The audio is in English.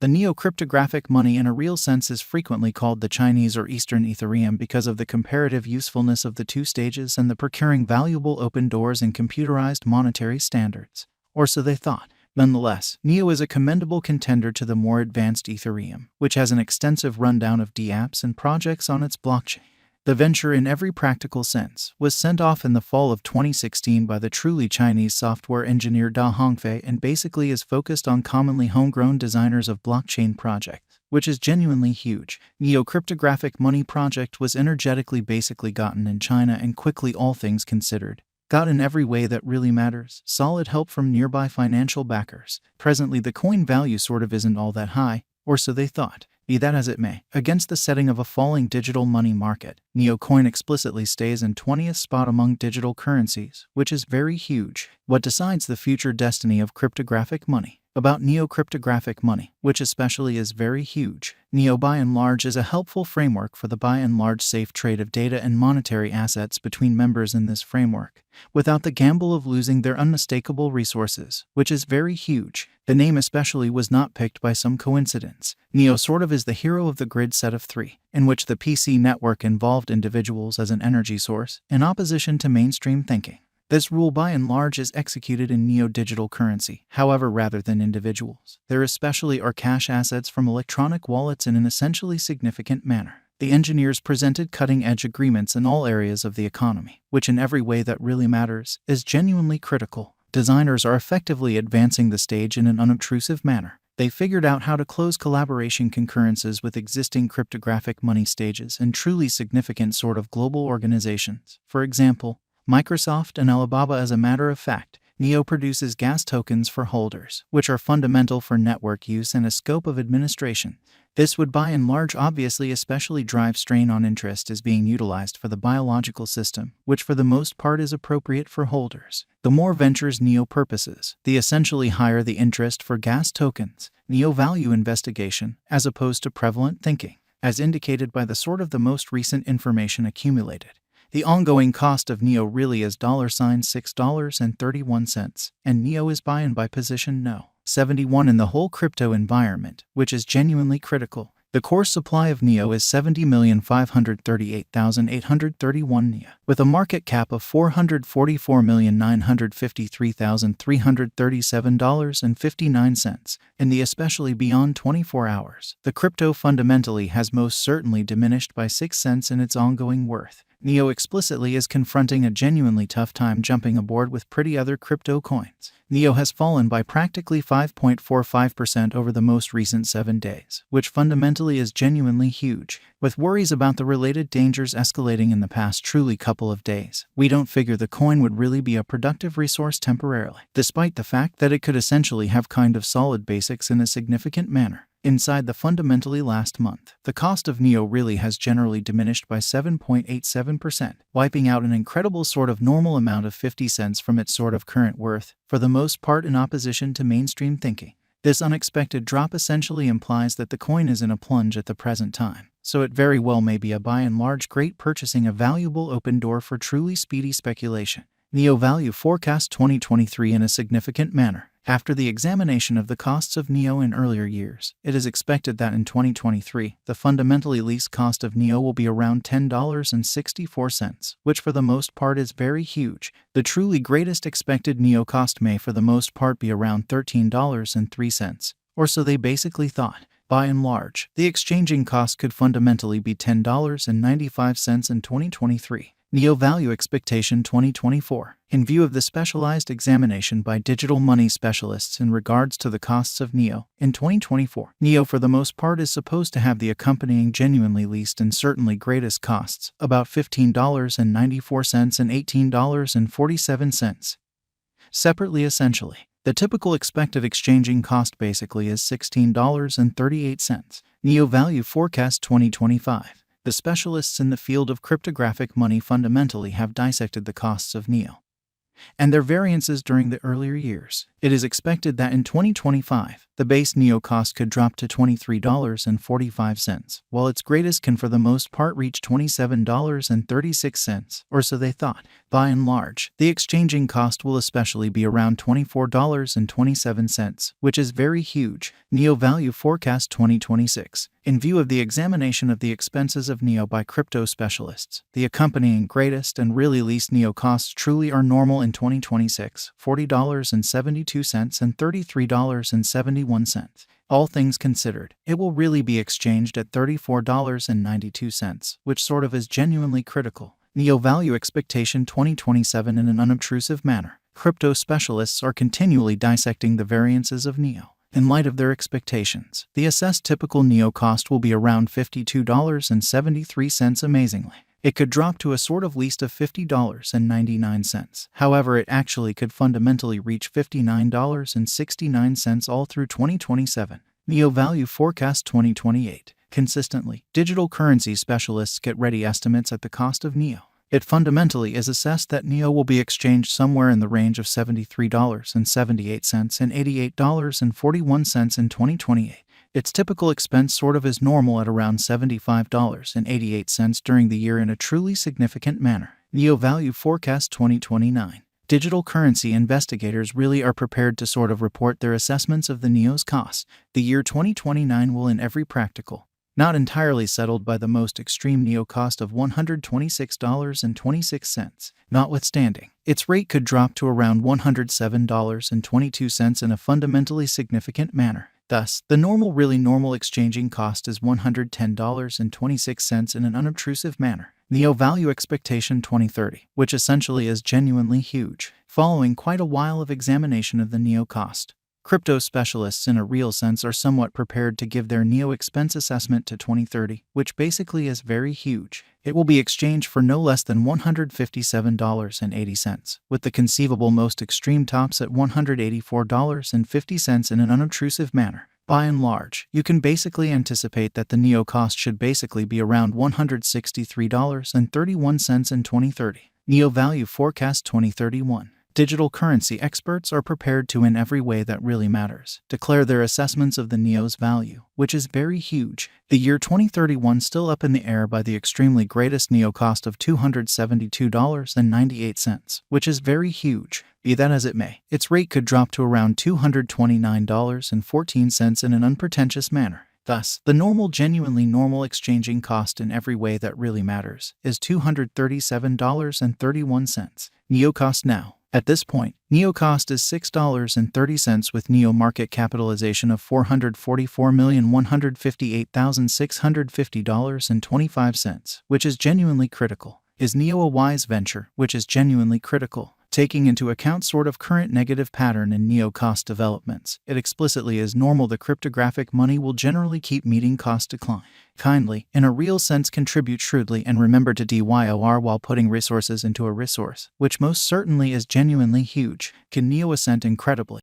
The neo-cryptographic money in a real sense is frequently called the Chinese or Eastern Ethereum because of the comparative usefulness of the two stages and the procuring valuable open doors in computerized monetary standards. Or so they thought. Nonetheless, Neo is a commendable contender to the more advanced Ethereum, which has an extensive rundown of dApps and projects on its blockchain. The venture, in every practical sense, was sent off in the fall of 2016 by the truly Chinese software engineer Da Hongfei and basically is focused on commonly homegrown designers of blockchain projects, which is genuinely huge. Neo-cryptographic money project was energetically basically gotten in China and quickly, all things considered, got in every way that really matters, solid help from nearby financial backers. Presently the coin value sort of isn't all that high, or so they thought. Be that as it may, against the setting of a falling digital money market, Neo coin explicitly stays in 20th spot among digital currencies, which is very huge. What decides the future destiny of cryptographic money? About neo-cryptographic money, which especially is very huge. Neo by and large is a helpful framework for the by and large safe trade of data and monetary assets between members in this framework, without the gamble of losing their unmistakable resources, which is very huge. The name especially was not picked by some coincidence. Neo sort of is the hero of the grid set of three, in which the PC network involved individuals as an energy source, in opposition to mainstream thinking. This rule by and large is executed in neo-digital currency, however, rather than individuals. There especially are cash assets from electronic wallets in an essentially significant manner. The engineers presented cutting-edge agreements in all areas of the economy, which in every way that really matters is genuinely critical. Designers are effectively advancing the stage in an unobtrusive manner. They figured out how to close collaboration concurrences with existing cryptographic money stages and truly significant sort of global organizations. For example, Microsoft and Alibaba. As a matter of fact, Neo produces gas tokens for holders, which are fundamental for network use and a scope of administration. This would by and large obviously especially drive strain on interest as being utilized for the biological system, which for the most part is appropriate for holders. The more ventures Neo purposes, the essentially higher the interest for gas tokens. Neo value investigation, as opposed to prevalent thinking, as indicated by the most recent information accumulated. The ongoing cost of Neo really is $6.31, and Neo is by position no. 71 in the whole crypto environment, which is genuinely critical. The core supply of Neo is 70,538,831 Neo, with a market cap of $444,953,337.59. In the especially beyond 24 hours, the crypto fundamentally has most certainly diminished by 6 cents in its ongoing worth. Neo explicitly is confronting a genuinely tough time jumping aboard with pretty other crypto coins. Neo has fallen by practically 5.45% over the most recent 7 days, which fundamentally is genuinely huge. With worries about the related dangers escalating in the past truly couple of days, we don't figure the coin would really be a productive resource temporarily, despite the fact that it could essentially have kind of solid basics in a significant manner. Inside the fundamentally last month, the cost of Neo really has generally diminished by 7.87%, wiping out an incredible sort of normal amount of 50 cents from its sort of current worth, for the most part in opposition to mainstream thinking. This unexpected drop essentially implies that the coin is in a plunge at the present time, so it very well may be a by and large great purchasing a valuable open door for truly speedy speculation. Neo value forecast 2023 in a significant manner. After the examination of the costs of Neo in earlier years, it is expected that in 2023, the fundamentally least cost of Neo will be around $10.64, which for the most part is very huge. The truly greatest expected Neo cost may for the most part be around $13.03, or so they basically thought. By and large, the exchanging cost could fundamentally be $10.95 in 2023. Neo Value Expectation 2024. In view of the specialized examination by digital money specialists in regards to the costs of Neo, in 2024, Neo for the most part is supposed to have the accompanying genuinely least and certainly greatest costs, about $15.94 and $18.47. Separately essentially, the typical expected exchanging cost basically is $16.38. Neo Value Forecast 2025. The specialists in the field of cryptographic money fundamentally have dissected the costs of Neo and their variances during the earlier years. It is expected that in 2025, the base Neo cost could drop to $23.45, while its greatest can for the most part reach $27.36, or so they thought. By and large, the exchanging cost will especially be around $24.27, which is very huge. NEO Value Forecast 2026. In view of the examination of the expenses of NEO by crypto specialists, the accompanying greatest and really least NEO costs truly are normal in 2026, $40.72 and $33.71. All things considered, it will really be exchanged at $34.92, which sort of is genuinely critical. NEO Value Expectation 2027 in an unobtrusive manner. Crypto specialists are continually dissecting the variances of NEO. In light of their expectations, the assessed typical NEO cost will be around $52.73 amazingly. It could drop to a sort of least of $50.99. However, it actually could fundamentally reach $59.69 all through 2027. NEO Value Forecast 2028. Consistently, digital currency specialists get ready estimates at the cost of NEO. It fundamentally is assessed that NEO will be exchanged somewhere in the range of $73.78 and $88.41 in 2028. Its typical expense sort of is normal at around $75.88 during the year in a truly significant manner. NEO Value Forecast 2029. Digital currency investigators really are prepared to sort of report their assessments of the NEO's costs. The year 2029 will in every practical, not entirely settled by the most extreme NEO cost of $126.26. Notwithstanding, its rate could drop to around $107.22 in a fundamentally significant manner. Thus, the really normal exchanging cost is $110.26 in an unobtrusive manner. NEO Value Expectation 2030, which essentially is genuinely huge. Following quite a while of examination of the NEO cost, crypto specialists in a real sense are somewhat prepared to give their NEO expense assessment to 2030, which basically is very huge. It will be exchanged for no less than $157.80, with the conceivable most extreme tops at $184.50 in an unobtrusive manner. By and large, you can basically anticipate that the NEO cost should basically be around $163.31 in 2030. NEO Value Forecast 2031. Digital currency experts are prepared to, in every way that really matters, declare their assessments of the NEO's value, which is very huge. The year 2031 still up in the air by the extremely greatest NEO cost of $272.98, which is very huge. Be that as it may, its rate could drop to around $229.14 in an unpretentious manner. Thus, the genuinely normal exchanging cost in every way that really matters is $237.31. NEO cost now. At this point, NEO cost is $6.30 with NEO market capitalization of $444,158,650.25, which is genuinely critical. Is NEO a wise venture, which is genuinely critical? Taking into account sort of current negative pattern in NEO cost developments, it explicitly is normal the cryptographic money will generally keep meeting cost decline. Kindly, in a real sense, contribute shrewdly and remember to DYOR while putting resources into a resource, which most certainly is genuinely huge. Can NEO ascend incredibly?